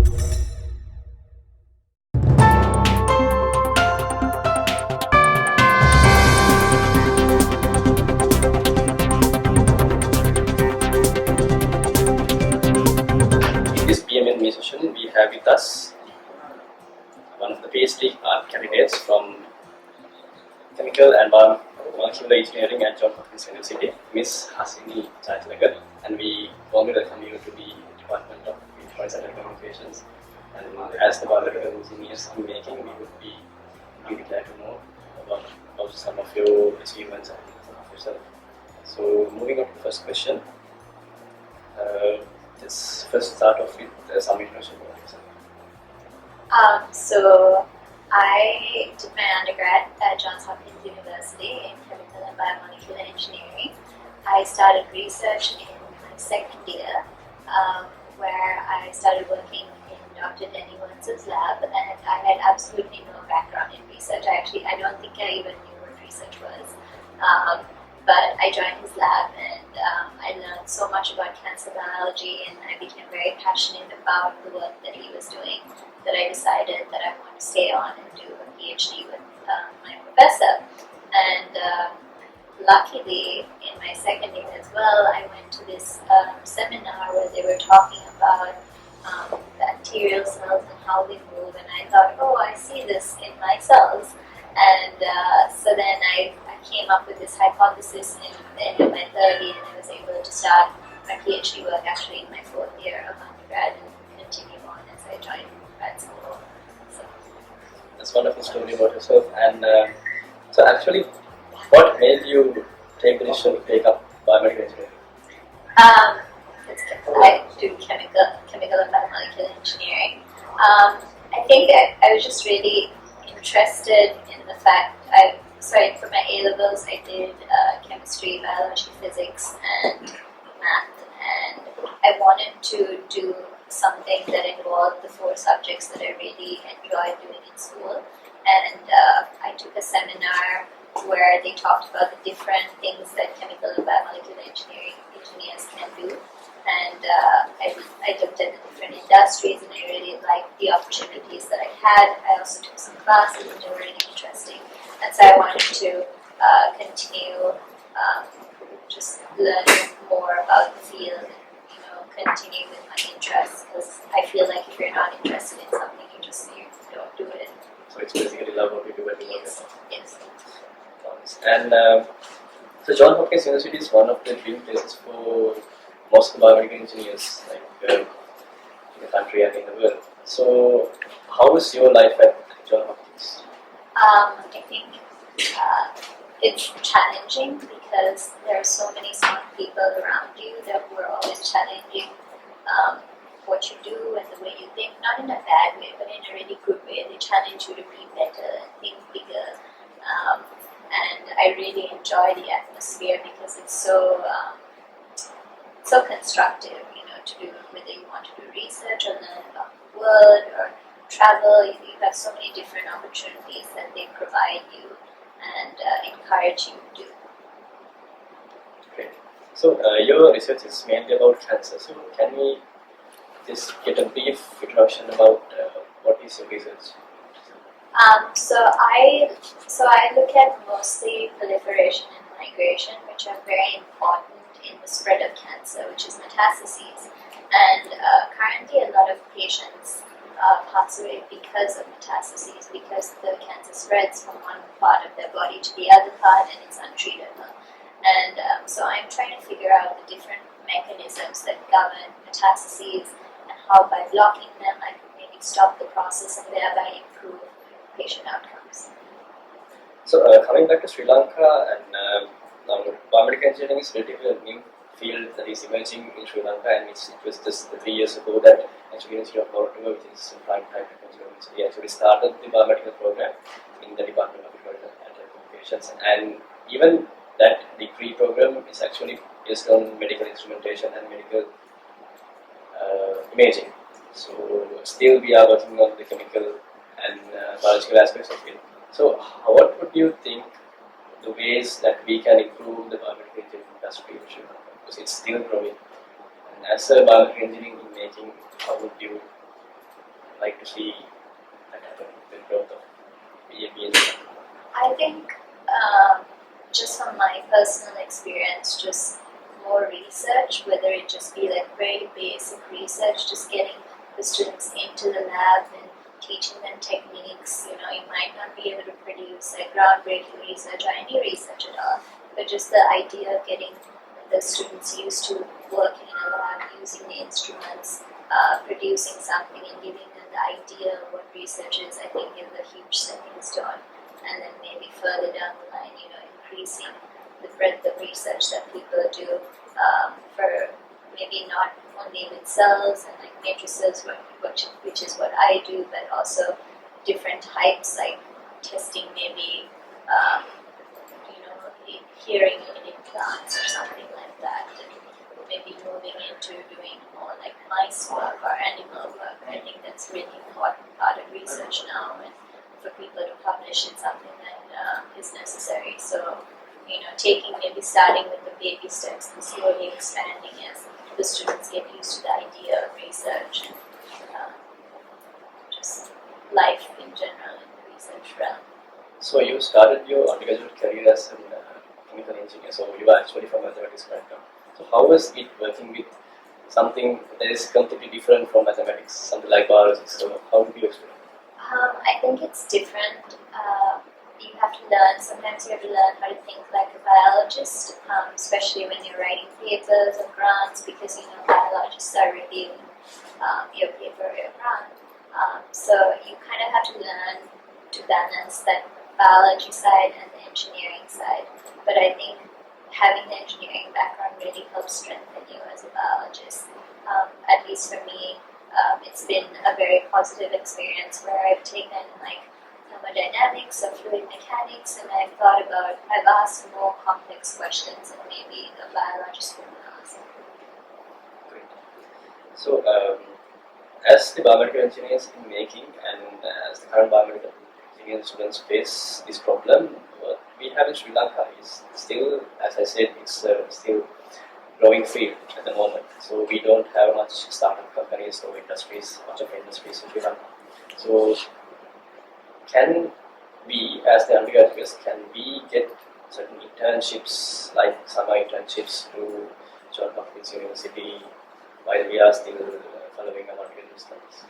In this BME ME session, we have with us one of the PhD candidates from Chemical and Biochemical Engineering at Johns Hopkins University, Ms. Hasini Jayatilaka, and we warmly welcome you to the Department of Electronics and Telecommunications. And as the biological engineers in making, we would be really glad to know about some of your achievements and some of yourself. So, moving on to the first question. Let's first start off with some introduction about yourself. So I did my undergrad at Johns Hopkins University in Chemical and Biomolecular Engineering. I started research in my second year, where I started working in Dr. Denny Wurtz's lab, and I had absolutely no background in research. I don't think I even knew what research was. But I joined his lab and I learned so much about cancer biology, and I became very passionate about the work that he was doing that I decided that I want to stay on and do a PhD with my professor. And luckily, in my second year as well, I went to this seminar where they were talking about bacterial cells and how they move, and I thought, oh, I see this in my cells. And so then I came up with this hypothesis in the end of my third year, and I was able to start my PhD work actually in my fourth year of undergrad and continue on as I joined grad school. So. That's a wonderful story about yourself. And so actually, what made you take the decision to take up biomedical engineering? I do chemical and biomolecular engineering. I think I was just really interested in the fact for my A-levels I did chemistry, biology, physics and math, and I wanted to do something that involved the four subjects that I really enjoyed doing in school. And I took a seminar where they talked about the different things that chemical and biomolecular engineers can do. And I looked at the different industries, and I really liked the opportunities that I had. I also took some classes, and they were really interesting. And so I wanted to continue just learning more about the field and continue with my interests, because I feel like if you're not interested in something, you don't do it. So it's basically love what you do when you work. Yes. And so Johns Hopkins University is one of the dream places for most biomedical engineers, like in the country and in the world. So, how is your life at Johns Hopkins? I think it's challenging because there are so many smart people around you that who are always challenging what you do and the way you think, not in a bad way, but in a really good way. They challenge you to be better and think bigger. And I really enjoy the atmosphere because it's so constructive, to do whether you want to do research or learn about the world or travel. You have so many different opportunities that they provide you and encourage you to do. Great. So your research is mainly about cancer. So can we just get a brief introduction about what is your research? So I look at mostly proliferation and migration, which are very important in the spread of cancer, which is metastases. And currently a lot of patients pass away because of metastases, because the cancer spreads from one part of their body to the other part and it's untreatable. And so I'm trying to figure out the different mechanisms that govern metastases and how by blocking them I can maybe stop the process and thereby improve patient outcomes. So coming back to Sri Lanka, and now biomedical engineering is relatively a new field that is emerging in Sri Lanka, and it was just 3 years ago that actually University of Proliferation, which is in prime time technology, actually started the biomedical program in the Department of Electronics and Telecommunications, and even that degree program is actually based on medical instrumentation and medical imaging. So still we are working on the chemical and biological aspects of it. So what would you think the ways that we can improve the biomedical engineering industry in Sri Lanka? Because it's still growing. And as a biomedical engineering in making, how would you like to see that happen with growth of BME? I think just from my personal experience, just more research, whether it just be like very basic research, just getting the students into the lab and teaching them techniques. You know, you might not be able to produce like groundbreaking research or any research at all, but just the idea of getting the students used to working in a lab, using the instruments, producing something and giving them the idea of what research is, I think is a huge stepping stone. And then maybe further down the line, you know, increasing the breadth of research that people do for maybe not only with cells and like matrices, which is what I do, but also different types like testing maybe you know, hearing in plants or something like that, and maybe moving into doing more like mice work or animal work. I think that's really important part of research now, and for people to publish in something that is necessary. So, you know, starting with the baby steps and slowly expanding as the students get used to the idea of research and just life in general in the research realm. So you started your undergraduate career as a chemical engineer, so you are actually from mathematics background. So how was it working with something that is completely different from mathematics, something like biology? So how did you explain? I think it's different. You have to learn, sometimes you have to learn how to think like a biologist, especially when you're writing papers or grants, because you know biologists are reviewing your paper or your grant. So you kind of have to learn to balance that biology side and the engineering side. But I think having the engineering background really helps strengthen you as a biologist. At least for me, it's been a very positive experience where I've taken like thermodynamics or fluid mechanics, and I've asked more complex questions than maybe a biologist would ask. Great. So, as the biomedical engineers in making and as the current biomedical engineering students face this problem, what we have in Sri Lanka is still, as I said, it's still growing field at the moment. So we don't have much startup companies or industries, much of industries in Sri Lanka. So can we, as the undergraduates, can we get certain internships, like summer internships to Johns Hopkins University while we are still following our undergraduate studies?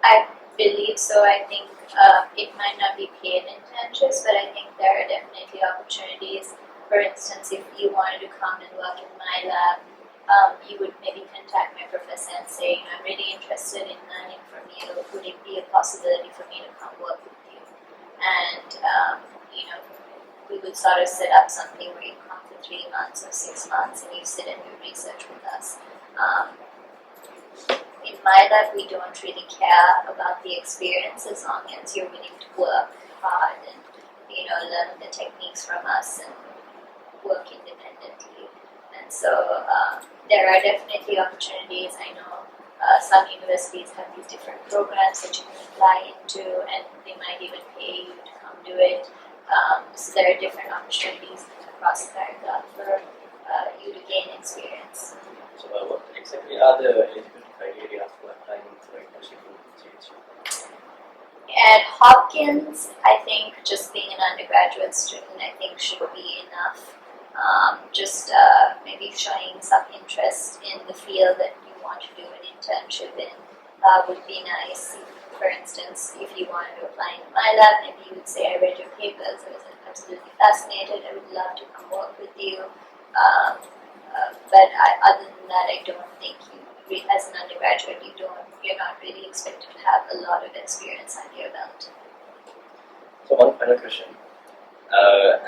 I believe so. I think it might not be paid internships, but I think there are definitely opportunities. For instance, if you wanted to come and work in my lab, you would maybe contact my professor and say, I'm really interested in learning from you. Would it be a possibility for me to come work with you? And, we would sort of set up something where you come for 3 months or 6 months and you sit and do research with us. In my lab, we don't really care about the experience as long as you're willing to work hard and, learn the techniques from us and work independently. And so there are definitely opportunities. I know some universities have these different programs that you can apply into, and they might even pay you to come do it. So there are different opportunities across America for you to gain experience. So what exactly are the eligibility criteria for applying for internship in GHU? At Hopkins, I think just being an undergraduate student, I think should be enough. Just maybe showing some interest in the field that you want to do an internship in would be nice. For instance, if you wanted to apply in my lab, maybe you would say, I read your papers, I was absolutely fascinated, I would love to come work with you. But other than that, I don't think as an undergraduate, you're not really expected to have a lot of experience under your belt. So one final question.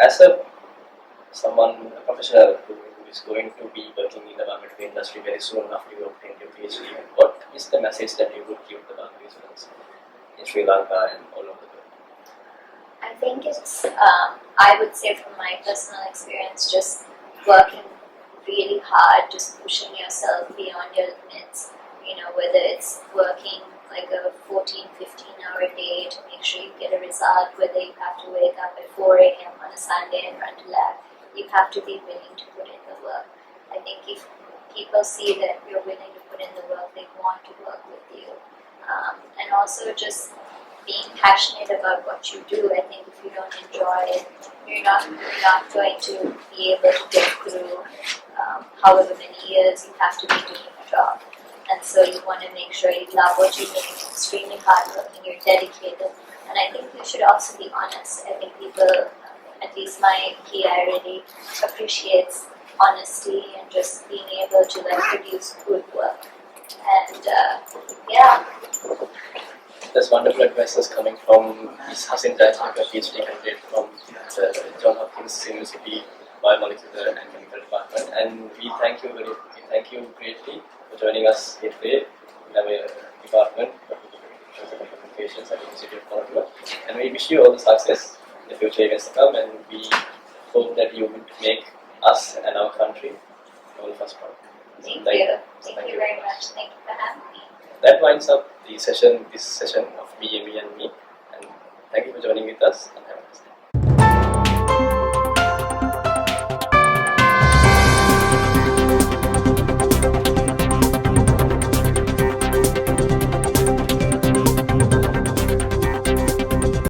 As a professional who is going to be working in the biomedical industry very soon after you obtain your PhD, what is the message that you would give the biomedical students in Sri Lanka and all over the world? I think it's, I would say from my personal experience, just working really hard, just pushing yourself beyond your limits, whether it's working like a 14-15 hour day to make sure you get a result, whether you have to wake up at 4 a.m. on a Sunday and run to lab, you have to be willing to put in the work. I think if people see that you're willing to put in the work, they want to work with you. And also also just being passionate about what you do. I think if you don't enjoy it, you're not going to be able to get through however many years you have to be doing a job. And so you want to make sure you love what you're doing, you're extremely hardworking, you're dedicated. And I think you should also be honest. I think people, at least my PI, really appreciates honesty and just being able to produce good work. And yeah. There's wonderful advices coming from Ms. Hasini Jayatilaka, PhD candidate from the Johns Hopkins University Biomolecular and Chemical Department. And we thank you greatly for joining us here today in our department of Telecommunications at the Institute of Proliferation. And we wish you all the success in the future events to come, and we hope that you will make us and our country all of us proud. Thank you. Thank you very much. Thank you for having me. That winds up this session of BME and